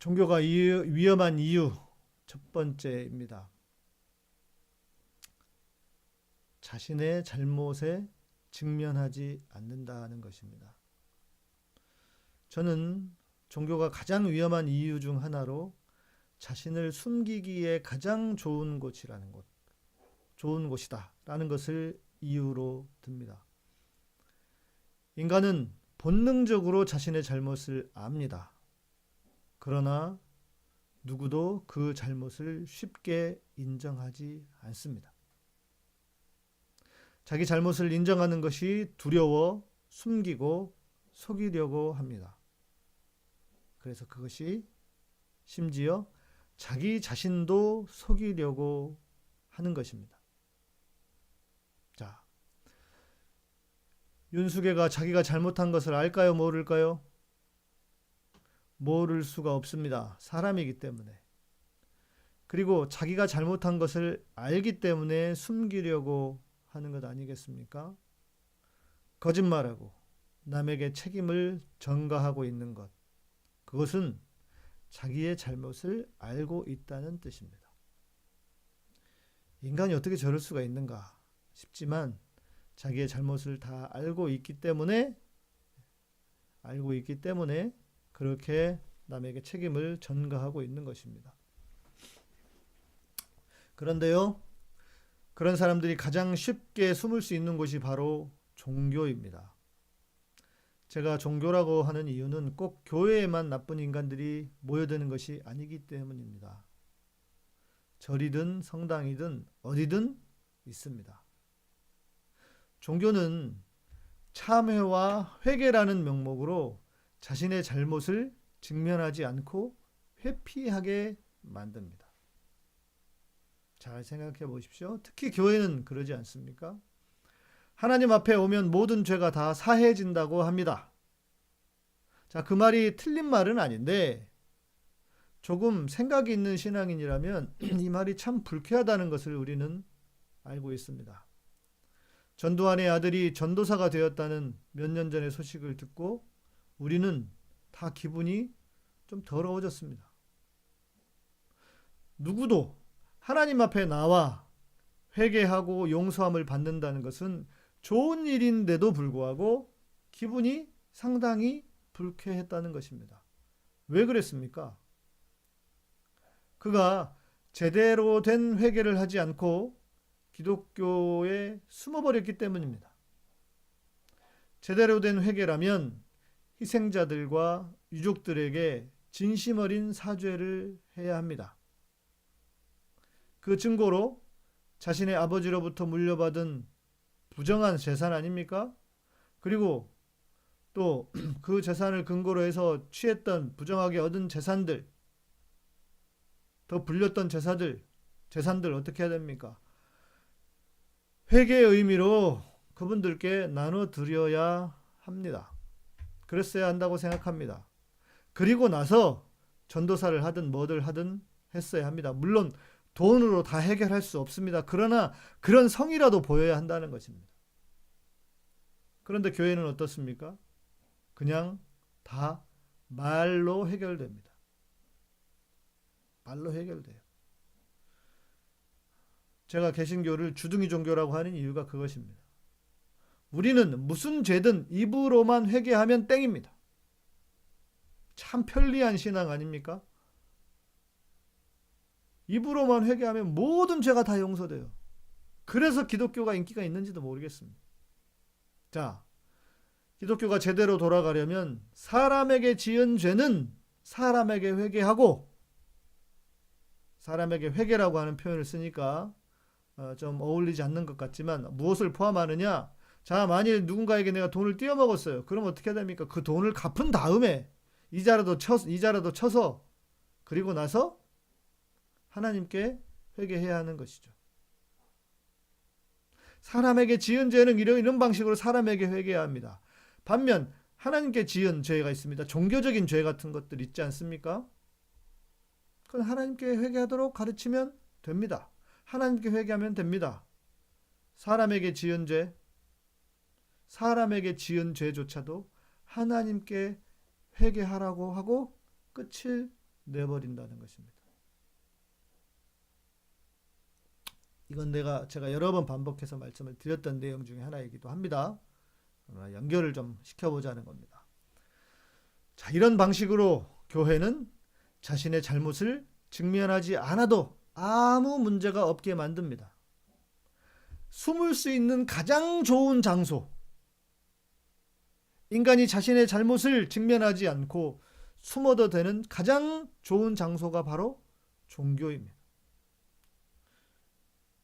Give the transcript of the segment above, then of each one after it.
종교가 위험한 이유 첫 번째입니다. 자신의 잘못에 직면하지 않는다는 것입니다. 저는 종교가 가장 위험한 이유 중 하나로 자신을 숨기기에 가장 좋은 곳이다라는 것을 이유로 듭니다. 인간은 본능적으로 자신의 잘못을 압니다. 그러나 누구도 그 잘못을 쉽게 인정하지 않습니다. 자기 잘못을 인정하는 것이 두려워 숨기고 속이려고 합니다. 그래서 그것이 심지어 자기 자신도 속이려고 하는 것입니다. 자, 윤수계가 자기가 잘못한 것을 알까요? 모를까요? 모를 수가 없습니다. 사람이기 때문에. 그리고 자기가 잘못한 것을 알기 때문에 숨기려고 하는 것 아니겠습니까? 거짓말하고 남에게 책임을 전가하고 있는 것. 그것은 자기의 잘못을 알고 있다는 뜻입니다. 인간이 어떻게 저럴 수가 있는가 싶지만 자기의 잘못을 다 알고 있기 때문에 그렇게 남에게 책임을 전가하고 있는 것입니다. 그런데요, 그런 사람들이 가장 쉽게 숨을 수 있는 곳이 바로 종교입니다. 제가 종교라고 하는 이유는 꼭 교회에만 나쁜 인간들이 모여드는 것이 아니기 때문입니다. 절이든 성당이든 어디든 있습니다. 종교는 참회와 회개라는 명목으로 자신의 잘못을 직면하지 않고 회피하게 만듭니다. 잘 생각해 보십시오. 특히 교회는 그러지 않습니까? 하나님 앞에 오면 모든 죄가 다 사해진다고 합니다. 자, 그 말이 틀린 말은 아닌데 조금 생각이 있는 신앙인이라면 이 말이 참 불쾌하다는 것을 우리는 알고 있습니다. 전두환의 아들이 전도사가 되었다는 몇 년 전의 소식을 듣고 우리는 다 기분이 좀 더러워졌습니다. 누구도 하나님 앞에 나와 회개하고 용서함을 받는다는 것은 좋은 일인데도 불구하고 기분이 상당히 불쾌했다는 것입니다. 왜 그랬습니까? 그가 제대로 된 회개를 하지 않고 기독교에 숨어버렸기 때문입니다. 제대로 된 회개라면 희생자들과 유족들에게 진심 어린 사죄를 해야 합니다. 그 증거로 자신의 아버지로부터 물려받은 부정한 재산 아닙니까? 그리고 또 그 재산을 근거로 해서 취했던 부정하게 얻은 재산들, 더 불렸던 재산들 어떻게 해야 됩니까? 회개의 의미로 그분들께 나눠드려야 합니다. 그랬어야 한다고 생각합니다. 그리고 나서 전도사를 하든 뭐를 하든 했어야 합니다. 물론 돈으로 다 해결할 수 없습니다. 그러나 그런 성이라도 보여야 한다는 것입니다. 그런데 교회는 어떻습니까? 그냥 다 말로 해결됩니다. 말로 해결돼요. 제가 개신교를 주둥이 종교라고 하는 이유가 그것입니다. 우리는 무슨 죄든 입으로만 회개하면 땡입니다. 참 편리한 신앙 아닙니까? 입으로만 회개하면 모든 죄가 다 용서돼요. 그래서 기독교가 인기가 있는지도 모르겠습니다. 자, 기독교가 제대로 돌아가려면 사람에게 지은 죄는 사람에게 회개하고, 사람에게 회개라고 하는 표현을 쓰니까 좀 어울리지 않는 것 같지만 무엇을 포함하느냐? 자, 만일 누군가에게 내가 돈을 띄어먹었어요. 그럼 어떻게 해야 됩니까? 그 돈을 갚은 다음에 이자라도 쳐서 그리고 나서 하나님께 회개해야 하는 것이죠. 사람에게 지은 죄는 이런 방식으로 사람에게 회개해야 합니다. 반면 하나님께 지은 죄가 있습니다. 종교적인 죄 같은 것들 있지 않습니까? 그건 하나님께 회개하도록 가르치면 됩니다. 하나님께 회개하면 됩니다. 사람에게 지은 죄조차도 하나님께 회개하라고 하고 끝을 내버린다는 것입니다. 이건 제가 여러 번 반복해서 말씀을 드렸던 내용 중에 하나이기도 합니다. 그러나 연결을 좀 시켜보자는 겁니다. 자, 이런 방식으로 교회는 자신의 잘못을 직면하지 않아도 아무 문제가 없게 만듭니다. 숨을 수 있는 가장 좋은 장소, 인간이 자신의 잘못을 직면하지 않고 숨어도 되는 가장 좋은 장소가 바로 종교입니다.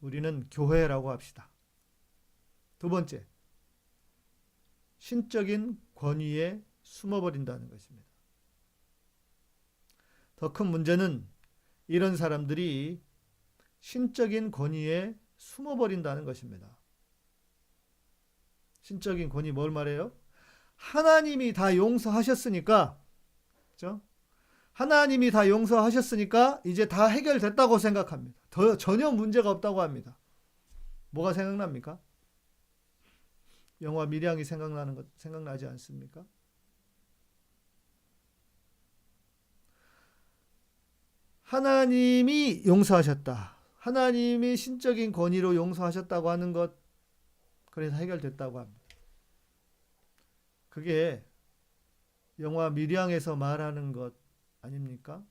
우리는 교회라고 합시다. 두 번째, 신적인 권위에 숨어버린다는 것입니다. 더 큰 문제는 이런 사람들이 신적인 권위에 숨어버린다는 것입니다. 신적인 권위 뭘 말해요? 하나님이 다 용서하셨으니까, 그렇죠? 하나님이 다 용서하셨으니까 이제 다 해결됐다고 생각합니다. 전혀 문제가 없다고 합니다. 뭐가 생각납니까? 영화 미량이 생각나지 않습니까? 하나님이 용서하셨다. 하나님이 신적인 권위로 용서하셨다고 하는 것, 그래서 해결됐다고 합니다. 그게 영화 미량에서 말하는 것 아닙니까?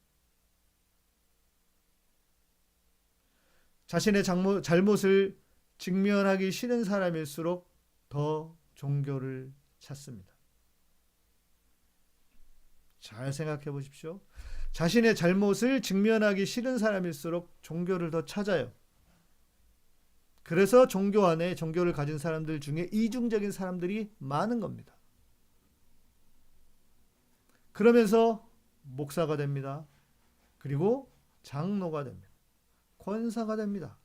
자신의 잘못을 직면하기 싫은 사람일수록 더 종교를 찾습니다. 잘 생각해 보십시오. 자신의 잘못을 직면하기 싫은 사람일수록 종교를 더 찾아요. 그래서 종교 안에 종교를 가진 사람들 중에 이중적인 사람들이 많은 겁니다. 그러면서 목사가 됩니다. 그리고 장로가 됩니다. 권사가 됩니다.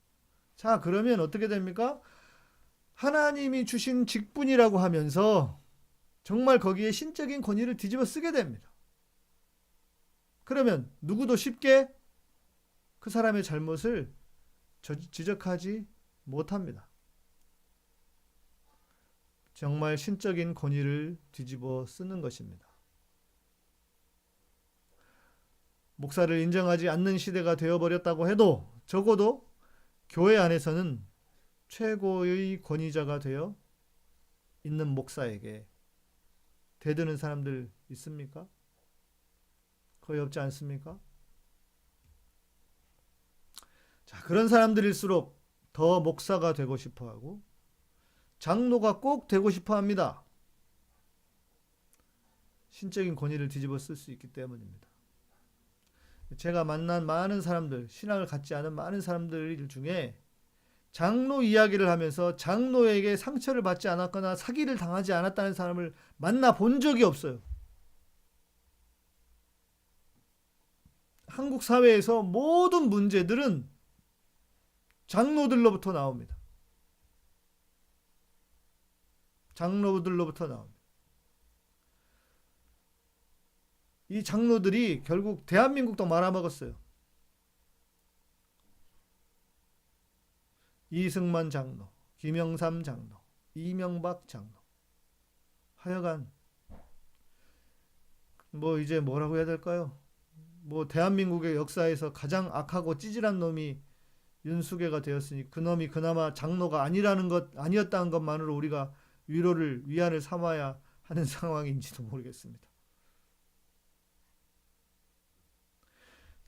자, 그러면 어떻게 됩니까? 하나님이 주신 직분이라고 하면서 정말 거기에 신적인 권위를 뒤집어 쓰게 됩니다. 그러면 누구도 쉽게 그 사람의 잘못을 지적하지 못합니다. 정말 신적인 권위를 뒤집어 쓰는 것입니다. 목사를 인정하지 않는 시대가 되어버렸다고 해도 적어도 교회 안에서는 최고의 권위자가 되어 있는 목사에게 대드는 사람들 있습니까? 거의 없지 않습니까? 자, 그런 사람들일수록 더 목사가 되고 싶어하고 장로가 꼭 되고 싶어합니다. 신적인 권위를 뒤집어 쓸 수 있기 때문입니다. 제가 만난 많은 사람들, 신앙을 갖지 않은 많은 사람들 중에 장로 이야기를 하면서 장로에게 상처를 받지 않았거나 사기를 당하지 않았다는 사람을 만나본 적이 없어요. 한국 사회에서 모든 문제들은 장로들로부터 나옵니다. 장로들로부터 나옵니다. 이 장로들이 결국 대한민국도 말아먹었어요. 이승만 장로, 김영삼 장로, 이명박 장로. 하여간 이제 뭐라고 해야 될까요? 대한민국의 역사에서 가장 악하고 찌질한 놈이 윤수계가 되었으니 그 놈이 그나마 장로가 아니었다는 것만으로 우리가 위안을 삼아야 하는 상황인지도 모르겠습니다.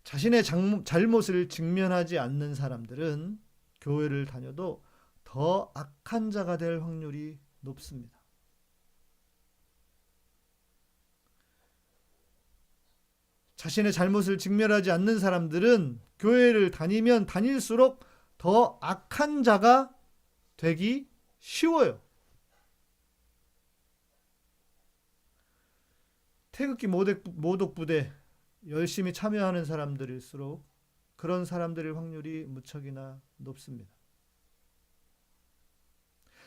자신의 잘못을 직면하지 않는 사람들은 교회를 다녀도 더 악한 자가 될 확률이 높습니다. 자신의 잘못을 직면하지 않는 사람들은 교회를 다니면 다닐수록 더 악한 자가 되기 쉬워요. 태극기 모독부대 열심히 참여하는 사람들일수록 그런 사람들의 확률이 무척이나 높습니다.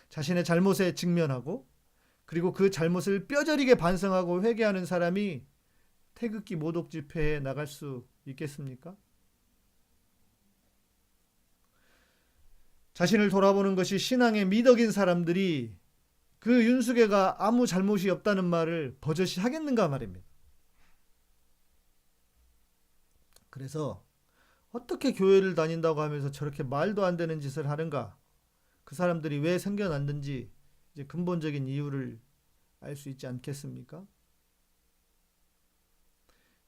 자신의 잘못에 직면하고 그리고 그 잘못을 뼈저리게 반성하고 회개하는 사람이 태극기 모독 집회에 나갈 수 있겠습니까? 자신을 돌아보는 것이 신앙의 미덕인 사람들이 그 윤수계가 아무 잘못이 없다는 말을 버젓이 하겠는가 말입니다. 그래서 어떻게 교회를 다닌다고 하면서 저렇게 말도 안 되는 짓을 하는가? 그 사람들이 왜 생겨났는지 이제 근본적인 이유를 알 수 있지 않겠습니까?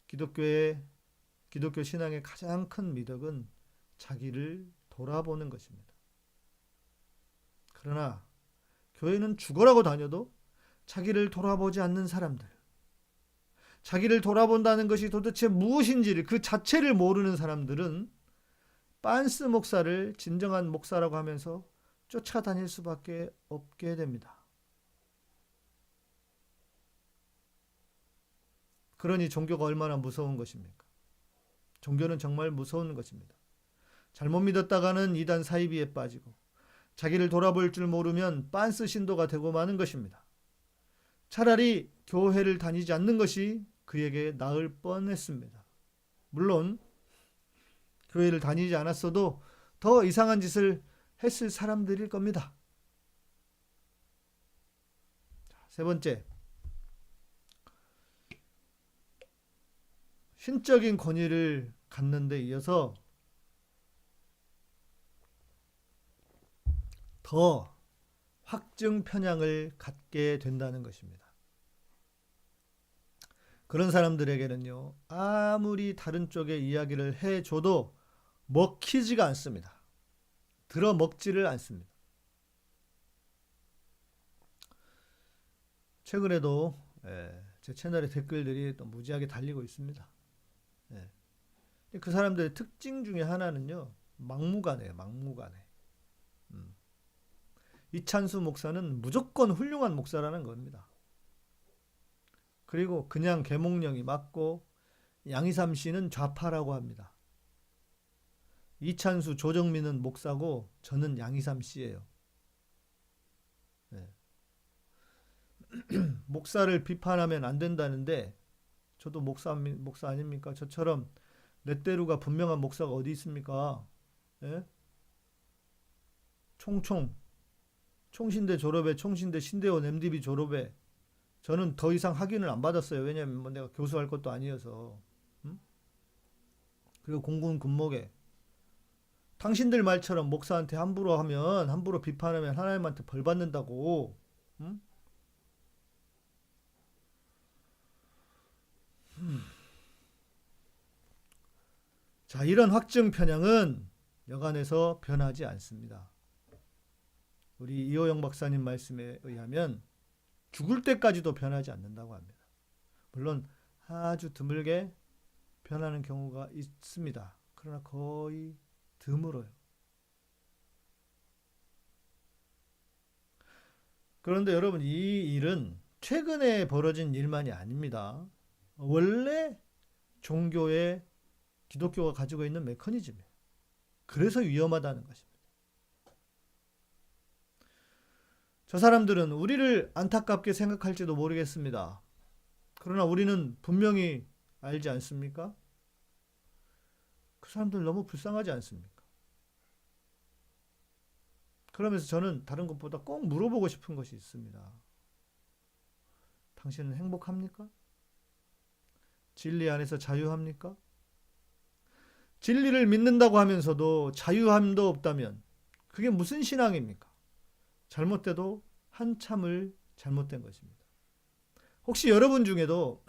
기독교 신앙의 가장 큰 미덕은 자기를 돌아보는 것입니다. 그러나 교회는 죽어라고 다녀도 자기를 돌아보지 않는 사람들, 자기를 돌아본다는 것이 도대체 무엇인지를 그 자체를 모르는 사람들은 빤스 목사를 진정한 목사라고 하면서 쫓아다닐 수밖에 없게 됩니다. 그러니 종교가 얼마나 무서운 것입니까? 종교는 정말 무서운 것입니다. 잘못 믿었다가는 이단 사이비에 빠지고 자기를 돌아볼 줄 모르면 빤스 신도가 되고 마는 것입니다. 차라리 교회를 다니지 않는 것이 그에게 나을 뻔했습니다. 물론 교회를 다니지 않았어도 더 이상한 짓을 했을 사람들일 겁니다. 세 번째, 신적인 권위를 갖는 데 이어서 더 확증 편향을 갖게 된다는 것입니다. 그런 사람들에게는요, 아무리 다른 쪽의 이야기를 해줘도 먹히지가 않습니다. 들어먹지를 않습니다. 최근에도 제 채널에 댓글들이 또 무지하게 달리고 있습니다. 그 사람들의 특징 중에 하나는요, 막무가내예요. 막무가내. 이찬수 목사는 무조건 훌륭한 목사라는 겁니다. 그리고 그냥 계몽령이 맞고 양희삼 씨는 좌파라고 합니다. 이찬수, 조정민은 목사고 저는 양희삼 씨예요. 목사를 비판하면 안 된다는데 저도 목사 아닙니까? 저처럼 레떼루가 분명한 목사가 어디 있습니까? 예? 총신대 졸업에 총신대 신대원 MDB 졸업에 저는 더 이상 학위를 안 받았어요. 왜냐하면 뭐 내가 교수할 것도 아니어서. 그리고 공군 군목에 당신들 말처럼 목사한테 함부로 비판하면 하나님한테 벌 받는다고. 자, 이런 확증 편향은 여간에서 변하지 않습니다. 우리 이호영 박사님 말씀에 의하면 죽을 때까지도 변하지 않는다고 합니다. 물론 아주 드물게 변하는 경우가 있습니다. 그러나 거의 드물어요. 그런데 여러분, 이 일은 최근에 벌어진 일만이 아닙니다. 원래 종교에 기독교가 가지고 있는 메커니즘이에요. 그래서 위험하다는 것입니다. 저 사람들은 우리를 안타깝게 생각할지도 모르겠습니다. 그러나 우리는 분명히 알지 않습니까? 그 사람들 너무 불쌍하지 않습니까? 그러면서 저는 다른 것보다 꼭 물어보고 싶은 것이 있습니다. 당신은 행복합니까? 진리 안에서 자유합니까? 진리를 믿는다고 하면서도 자유함도 없다면 그게 무슨 신앙입니까? 잘못돼도 한참을 잘못된 것입니다. 혹시 여러분 중에도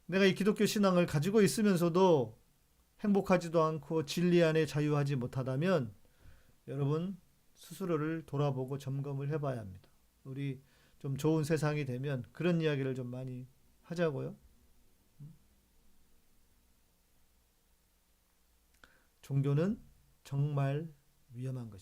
내가 이 기독교 신앙을 가지고 있으면서도 행복하지도 않고 진리 안에 자유하지 못하다면 여러분 스스로를 돌아보고 점검을 해봐야 합니다. 우리 좀 좋은 세상이 되면 그런 이야기를 좀 많이 하자고요. 종교는 정말 위험한 것입니다.